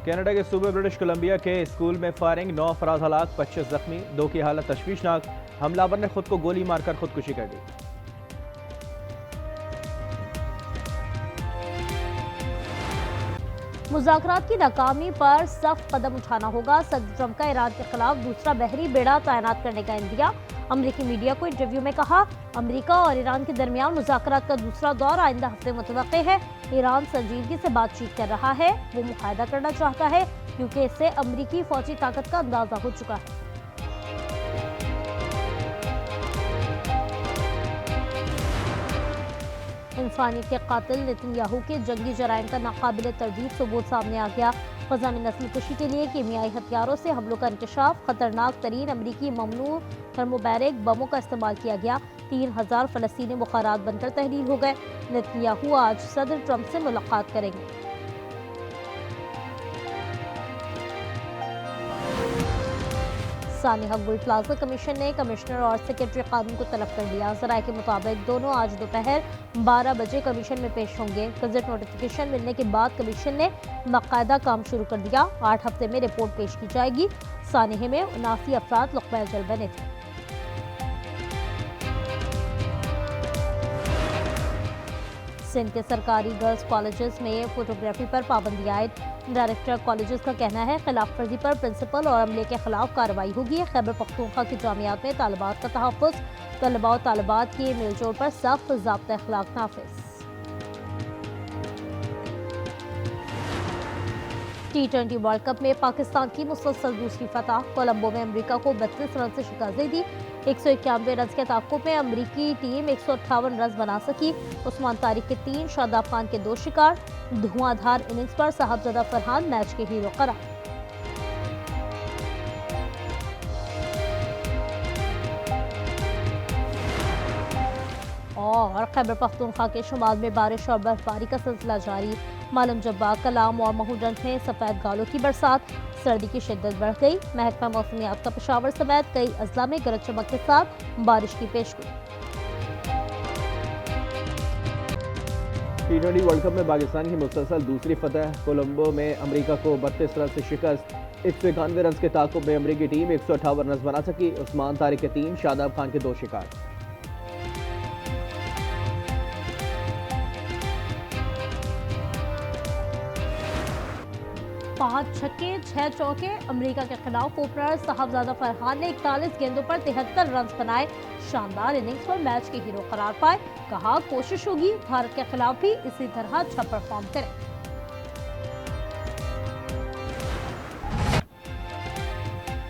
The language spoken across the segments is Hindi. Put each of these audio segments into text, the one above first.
कनाडा के सूबे ब्रिटिश कोलंबिया के स्कूल में फायरिंग, 9 अफराद हलाक, 25 जख्मी, 2 की हालत तशवीशनाक। हमलावर ने खुद को गोली मारकर खुदकुशी कर ली। मुज़ाकरात की नाकामी पर सख्त कदम उठाना होगा। सदर ट्रंप का ईरान के खिलाफ दूसरा बहरी बेड़ा तैनात करने का इंदिया। अमरीकी मीडिया को इंटरव्यू में कहा, अमरीका और ईरान के दरमियान मुज़ाकरात का दूसरा दौर आइंदा हफ्ते मुतवक्के है। ईरान संजीदगी से बातचीत कर रहा है, वो मुआहदा करना चाहता है क्योंकि इससे अमरीकी फौजी ताकत का अंदाजा हो चुका है। इंसानियत के कातिल नेतन्याहू के जंगी जराइम का नाकाबिल तरदीद सबूत सामने आ गया। ग़ज़ा में नस्लकुशी के लिए कीमियाई हथियारों से हमलों का इंकशाफ, खतरनाक तरीन अमरीकी ममनू थर्मोबैरिक बमों का इस्तेमाल किया गया। 3000 फ़लस्तीनी मुखारात बनकर तहरीर हो गए। नेतन्याहू आज सदर ट्रंप से मुलाकात करेंगे। सानिया गुल प्लाजा कमीशन ने कमिश्नर और सेक्रेटरी कानून को तलब कर लिया। ज़राए के मुताबिक दोनों आज दोपहर 12 बजे कमीशन में पेश होंगे। गजट नोटिफिकेशन मिलने के बाद कमीशन ने बाकायदा काम शुरू कर दिया। 8 हफ्ते में रिपोर्ट पेश की जाएगी। सानिया में 79 अफराद लुक़्मा अजल बने थे। सिंध के सरकारी गर्ल्स कॉलेजेस में फोटोग्राफी पर पाबंदी आयद। डायरेक्टर कॉलेजेस का कहना है, खिलाफ वर्जी पर प्रिंसिपल और अमले के खिलाफ कार्रवाई होगी। खैबर पख्तूनख्वा की जामियात में तालिबात का तहफ़्फ़ुज़, तलबा और तालिबात के मेलजोल पर सख्त ज़ाब्ता अखलाक नाफिज। T20 वर्ल्ड कप में पाकिस्तान की मुसलसल दूसरी फतह। कोलंबो में अमेरिका को 32 रन से शिकस्त दे दी। 191 रन के ताक़ुब में अमेरिकी टीम 158 रन बना सकी। उस्मान तारिक के 3, शादाब खान के 2 शिकार। धुआंधार इनिंग्स पर साहबजादा फरहान मैच के हीरो करार। और खैबर पख्तूनख्वा के शुमाल में बारिश और बर्फबारी का सिलसिला जारी। मालूम जब्बा, कलाम और महूडन में सफ़ेद गालों की बरसात। सर्दी की शिद्दत बढ़ गई। महकमा मौसमियात का पेशावर समेत कई अजला में गरज चमक के साथ बारिश की पेशगोई। T20 वर्ल्ड कप में पाकिस्तान की मुसलसल दूसरी फतह। कोलंबो में अमेरिका को 32 रन से शिकस्त। 191 रन के ताक़ुब में अमेरिकी टीम 158 रन बना सकी। उस्मान तारिक के 3, शादाब खान के 2 शिकार। 5 छक्के 6 चौके। अमेरिका के खिलाफ ओपनर साहबजादा फरहान ने 41 गेंदों पर 73 रन बनाए। शानदार इनिंग्स पर मैच के हीरो करार पाए। कहा, कोशिश होगी भारत के खिलाफ भी इसी तरह अच्छा परफॉर्म करें।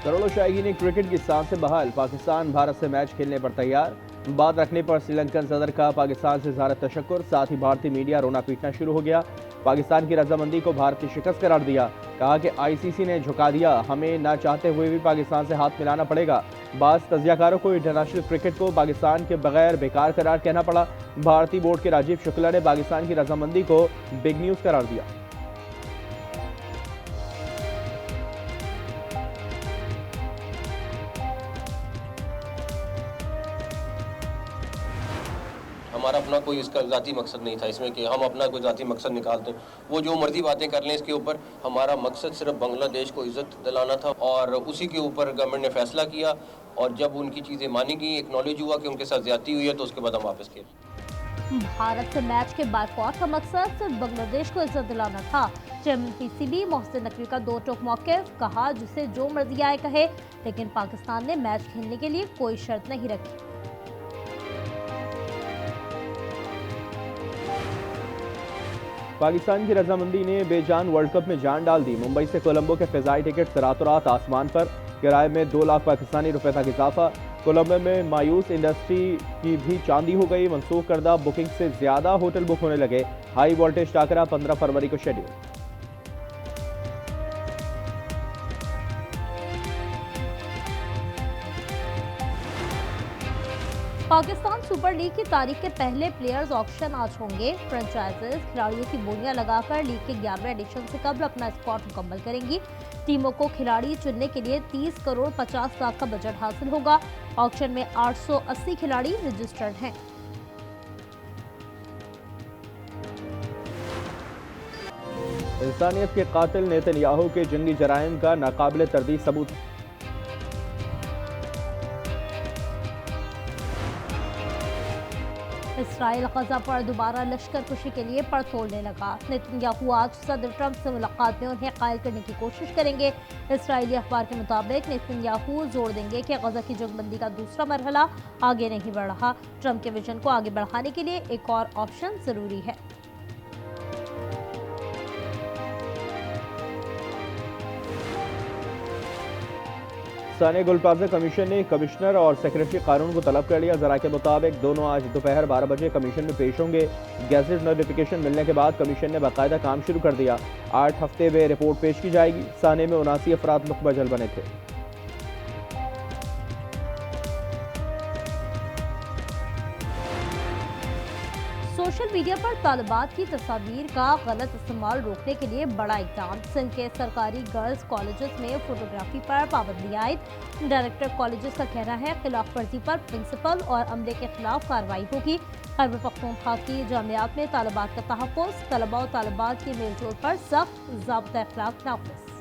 करोड़ों शायकीन क्रिकेट की सांसें बहाल। पाकिस्तान भारत से मैच खेलने पर तैयार। बात रखने पर श्रीलंकन सदर का पाकिस्तान से ज़ाहिर तशक्कुर। साथ ही भारतीय मीडिया रोना पीटना शुरू हो गया। पाकिस्तान की रजामंदी को भारत की शिकस्त करार दिया। कहा कि आईसीसी ने झुका दिया, हमें ना चाहते हुए भी पाकिस्तान से हाथ मिलाना पड़ेगा। बाज़ तजियाकारों को इंटरनेशनल क्रिकेट को पाकिस्तान के बगैर बेकार करार कहना पड़ा। भारतीय बोर्ड के राजीव शुक्ला ने पाकिस्तान की रजामंदी को बिग न्यूज़ करार दिया। हमारा अपना कोई इसका ज़ाती मकसद नहीं था इसमें कि हम अपना कोई ज़ाती मकसद निकालते हैं। वो जो मर्जी बातें कर लें इसके ऊपर। हमारा मकसद सिर्फ बांग्लादेश को इज़्ज़त दिलाना था और उसी के ऊपर गवर्नमेंट ने फैसला किया। और जब उनकी चीज़ें मानी गई, एक्नॉलेज हुआ कि उनके साथ ज़्यादती हुई है, तो उसके बाद हम वापस किए। भारत से मैच के बायकॉट का मकसद सिर्फ बांग्लादेश को इज्जत दिलाना था। चेयरमैन पीसीबी मोहसिन नकवी का दो टोक मौक़िफ़। कहा, जिसे जो मर्जी आए कहे, लेकिन पाकिस्तान ने मैच खेलने के लिए कोई शर्त नहीं रखी। पाकिस्तान की रजामंदी ने बेजान वर्ल्ड कप में जान डाल दी। मुंबई से कोलंबो के फ़िज़ाई टिकट रातों रात आसमान पर। किराए में 2 लाख पाकिस्तानी रुपए तक इजाफा। कोलंबो में मायूस इंडस्ट्री की भी चांदी हो गई। मनसूख करदा बुकिंग से ज़्यादा होटल बुक होने लगे। हाई वोल्टेज टाकरा 15 फरवरी को शेड्यूल। पाकिस्तान सुपर लीग की तारीख के पहले प्लेयर्स ऑक्शन आज होंगे। फ्रेंचाइजीज खिलाड़ियों की बोलियां लगाकर लीग के 11वें एडिशन से कबल अपना स्क्वाड मुकम्मल करेंगी। टीमों को खिलाड़ी चुनने के लिए 30 करोड़ 50 लाख का बजट हासिल होगा। ऑक्शन में 880 खिलाड़ी रजिस्टर्ड हैं। इंसानियत के कातिल नेतन्याहू के जंगी जराइम का नाकाबिल तर्दीद सबूत। इसराइल गजा पर दोबारा लश्कर कुशी के लिए पड़ तोड़ने लगा। नेतन्याहू आज सदर ट्रंप से मुलाकात में उन्हें कायल करने की कोशिश करेंगे। इसराइली अखबार के मुताबिक नेतन्याहू जोर देंगे कि गजा की जंगबंदी का दूसरा मरहला आगे नहीं बढ़ रहा। ट्रंप के विजन को आगे बढ़ाने के लिए एक और ऑप्शन जरूरी है। सानिया गुल प्लाजा कमीशन ने कमिश्नर और सेक्रेटरी कानून को तलब कर लिया। जरा के मुताबिक दोनों आज दोपहर 12 बजे कमीशन में पेश होंगे। गैजेट नोटिफिकेशन मिलने के बाद कमीशन ने बाकायदा काम शुरू कर दिया। 8 हफ्ते में रिपोर्ट पेश की जाएगी। सानिया में 79 अफराद मुकबजल बने थे। सोशल मीडिया पर तालिबात की तस्वीर का गलत इस्तेमाल रोकने के लिए बड़ा इक़दाम। सिंध के सरकारी गर्ल्स कॉलेजेस में फोटोग्राफी पर पाबंदी आयद। डायरेक्टर कॉलेजेस का कहना है खिलाफ वर्जी पर प्रिंसिपल और अमले के खिलाफ कार्रवाई होगी। खैबर पख्तूनख्वा की जामियात में तालिबात का तहफ़्फ़ुज़, तलबा और तालिबात के मेल जोल पर सख्त ज़ाब्ता अखलाक नाफिज।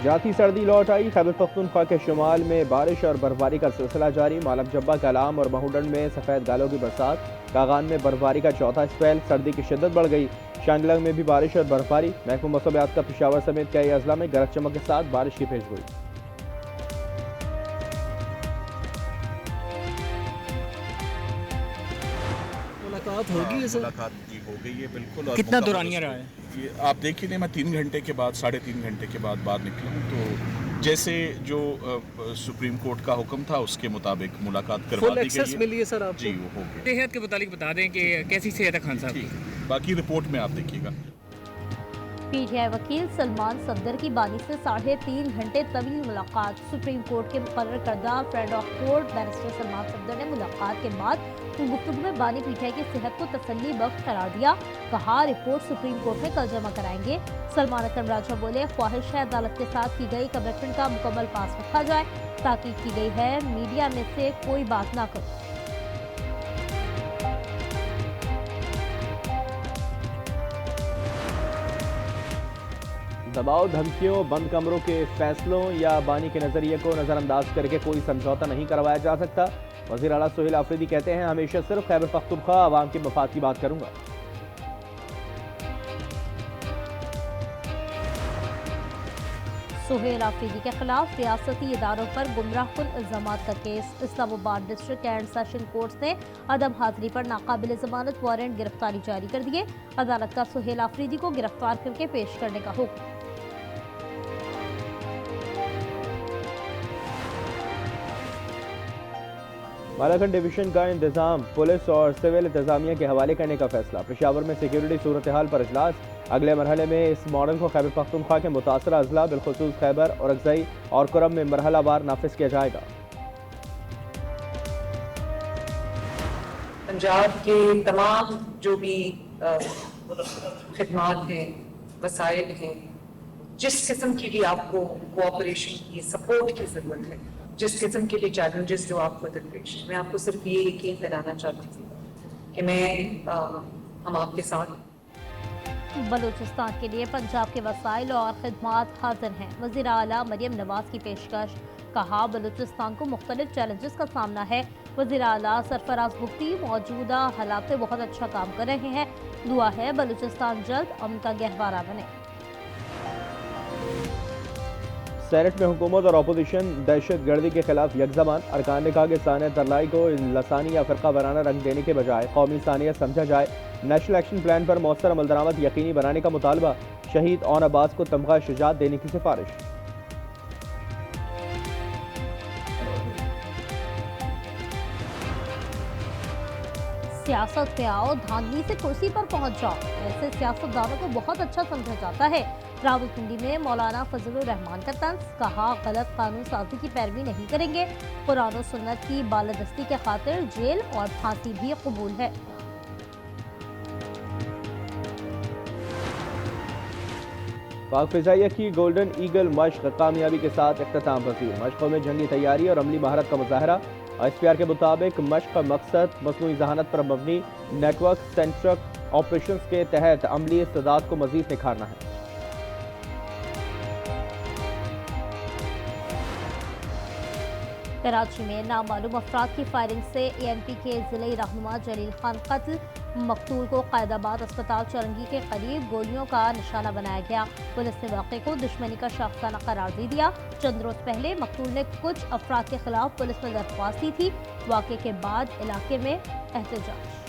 जाती सर्दी लौट आई। खैबर पख्तूनख्वा के शुमाल में बारिश और बर्फबारी का सिलसिला जारी। मालम जब्बा, कलाम और महूडन में सफ़ेद गालों की बरसात। कागान में बर्फबारी का चौथा स्पेल। सर्दी की शिद्दत बढ़ गई। शांगलंग में भी बारिश और बर्फबारी। महकमा मौसमियात का पेशावर समेत कई अजला में गरज चमक के साथ बारिश की पेशगोई। मुलाकात होगी सर? मुलाकात जी हो गई है बिल्कुल। और कितना दौरानिया रहा है? ये आप देखिए नहीं, मैं 3 घंटे के बाद 3.5 घंटे के बाद बाहर निकला हूँ, तो जैसे जो सुप्रीम कोर्ट का हुक्म था उसके मुताबिक मुलाकात करवा दी गई है। फुल एक्सेस मिली है सर आपको? जी, वो हो गया। सेहत के मुतालिक बता दें कि कैसी सेहत है खान साहब की? बाकी रिपोर्ट में आप देखिएगा। पीटीआई वकील सलमान सफदर की बानी से 3.5 घंटे तवील मुलाकात। सुप्रीम कोर्ट के मुकर्रर करदा friend of court barrister Salman Safdar ने मुलाकात के बाद गुफ्तगू में बानी पीटीआई की सेहत को तसल्ली बख्श करार दिया। कहा रिपोर्ट सुप्रीम कोर्ट में कल जमा कराएंगे। सलमान अकरम राजा बोले ख्वाहिश है अदालत के साथ की गई कमिटमेंट का मुकम्मल पास रखा जाए। ताकीद की गई है मीडिया में से कोई बात ना करो। दबाव, धमकियों, बंद कमरों के फैसलों या बानी के नजरिए को नजरअंदाज करके कोई समझौता नहीं करवाया जा सकता। वज़ीर आला सुहेल आफरीदी कहते हैं हमेशा सिर्फ खैबर पख्तूनख्वा आवाम के मफाद की बात करूंगा। सुहेल आफरीदी के खिलाफ रियासती इदारों पर गुमराहकुन इल्जामात का case. Islamabad district and session court ने अदम हाजिरी पर नाकाबिल जमानत वारंट गिरफ्तारी जारी कर दिए। अदालत का सुहेल आफरीदी को गिरफ्तार करके पेश करने का हुक्म। मालाकंड डिवीजन का इंतजाम पुलिस और सिविल इंतजामिया के हवाले करने का फैसला। पेशावर में सिक्योरिटी सूरत हाल पर इजलास। अगले मरहले में इस मॉडल को खैबर पख्तूनख्वा के मुतासरा अजला बिलखुसूस खैबर और अक्सई और कुरम में मरहलावार नाफिज किया जाएगा। पंजाब के तमाम जो भी खिदमात हैं, वसाइल हैं, जिस किस्म की भी आपको कोऑपरेशन की, सपोर्ट की जरूरत है, जिस किस्म के लिए चैलेंजेस जो आपको दरपेश है, मैं आपको सिर्फ ये यकीन दिलाना चाहती थी कि हम आपके साथ। बलूचिस्तान के लिए पंजाब के वसाइल और खिदमात हाजिर हैं। वज़ीर आला मरियम नवाज की पेशकश। कहा बलूचिस्तान को मुख्तलिफ चैलेंजेस का सामना है। वज़ीर आला सरफराज भुगती मौजूदा हालात में बहुत अच्छा काम कर रहे हैं। दुआ है बलूचिस्तान जल्द अमन का गहवारा बने। सेनेट में हुकूमत और अपोजिशन दहशत गर्दी के खिलाफ यकजमान। अरकान ने कहा कि सानिया तरलाई को लसानी या फ़िरका वाराना रंग देने के बजाय कौमी सानियत समझा जाए। नेशनल एक्शन प्लान पर मौसर अमल दरामद यकीनी बनाने का मुतालबा। शहीद ओन अब्बास को तमगा शुजात देने की सिफारिश। सियासत में आओ, धांधली से कुर्सी पर पहुंच जाओ, ऐसे सियासतदानों को बहुत अच्छा समझा जाता है। रावलपिंडी में मौलाना फजलुर रहमान का तंज। कहा गलत कानून साजी की पैरवी नहीं करेंगे। कुरान और सुन्नत की बालादस्ती के खातिर जेल और फांसी भी कबूल है। पाक फिजाइया की गोल्डन ईगल मश्क कामयाबी के साथ इख्तिताम पजीर। मश्कों में जंगी तैयारी और अमली महारत का मुजाहरा। SPR के मुताबिक मश्क का मकसद मसनूई जहानत पर मबनी नेटवर्क सेंट्रिक ऑपरेशन के तहत अमली इस्तेदाद को मजीद निखारना है। कराची में नामालूम अफराद की फायरिंग से ANP के जिले रहनुमा जलील खान कत्ल। मकतूल को कैदाबाद अस्पताल चरंगी के करीब गोलियों का निशाना बनाया गया। पुलिस ने वाक़े को दुश्मनी का शाखसाना करार दे दिया। चंद रोज पहले मकतूल ने कुछ अफराद के खिलाफ पुलिस में दरख्वास्त दी थी। वाक़े के बाद इलाके में एहतजाज।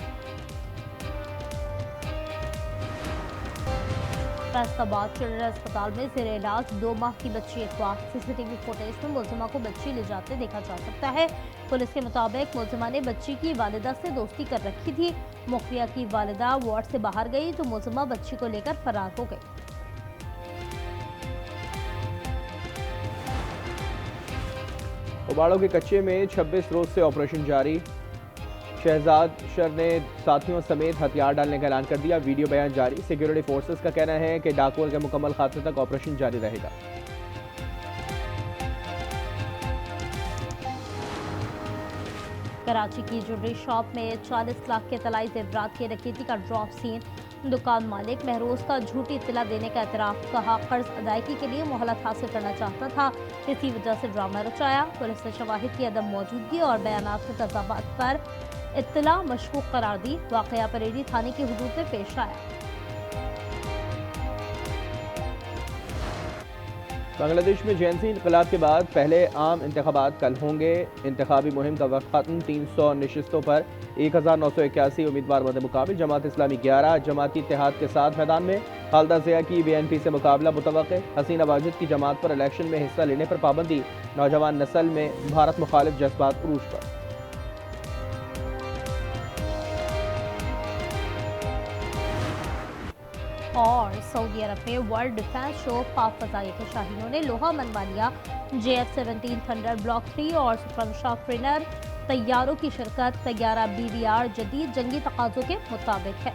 फैसलाबाद चिल्ड्रन अस्पताल में जेर इलाज 2 माह की बच्ची अगवा। CCTV फुटेज में मुलजिमा को बच्ची ले जाते देखा जा सकता है। पुलिस के मुताबिक मुलजिमा ने बच्ची की वालिदा से दोस्ती कर रखी थी। मुखबिया की वालिदा वार्ड से बाहर गई तो मुलजिमा बच्ची को लेकर फरार हो गई। उबाड़ों के कच्चे में 26 रोज से ऑपरेशन जारी। शहजाद शर ने साथियों समेत हथियार डालने का ऐलान कर दिया। वीडियो बयान जारी। सिक्योरिटी फोर्सेस का कहना है कि डाकुओं के मुकम्मल खात्मे तक ऑपरेशन जारी रहेगा। कराची की ज्वेलरी शॉप में 40 लाख के तलाई जेवरात के डकैती का ड्रॉप सीन। दुकान मालिक महरोज का झूठी इत्तला देने का एतराफ। कहा कर्ज अदायगी के लिए मोहलत हासिल करना चाहता था, इसी वजह से ड्रामा रचाया। पुलिस ने शवाहिद की अदम मौजूदगी और बयानात में तजाबात पर इत्तला मशकूक करार दी। वाकया परेडी थाने की हुदूद में पेश आया। बांग्लादेश में जैनसी इनकलाब के बाद पहले आम इंतखाबात कल होंगे। इंतखाबी मुहिम का वक्त खत्म। 300 नशिस्तों पर 1981 उम्मीदवार मद मुकाबिल। जमात इस्लामी 11, जमाती इत्तेहाद के साथ मैदान में। खालदा ज़िया की BNP से मुकाबला मुतवक्के। हसीना वाजिद की जमात पर इलेक्शन में हिस्सा लेने पर पाबंदी। नौजवान नस्ल में भारत मुखालिफ जज्बात उरूज पर। और सऊदी अरब में वर्ल्ड डिफेंस शो पाक फजाई के शाहीनों ने लोहा मनवा लिया। JF-17 थंडर ब्लॉक 3 और सुपरनुशा फ्रिनर तैयारों की शिरकत। तैयारा BVR जदीद जंगी तकाजों के मुताबिक है।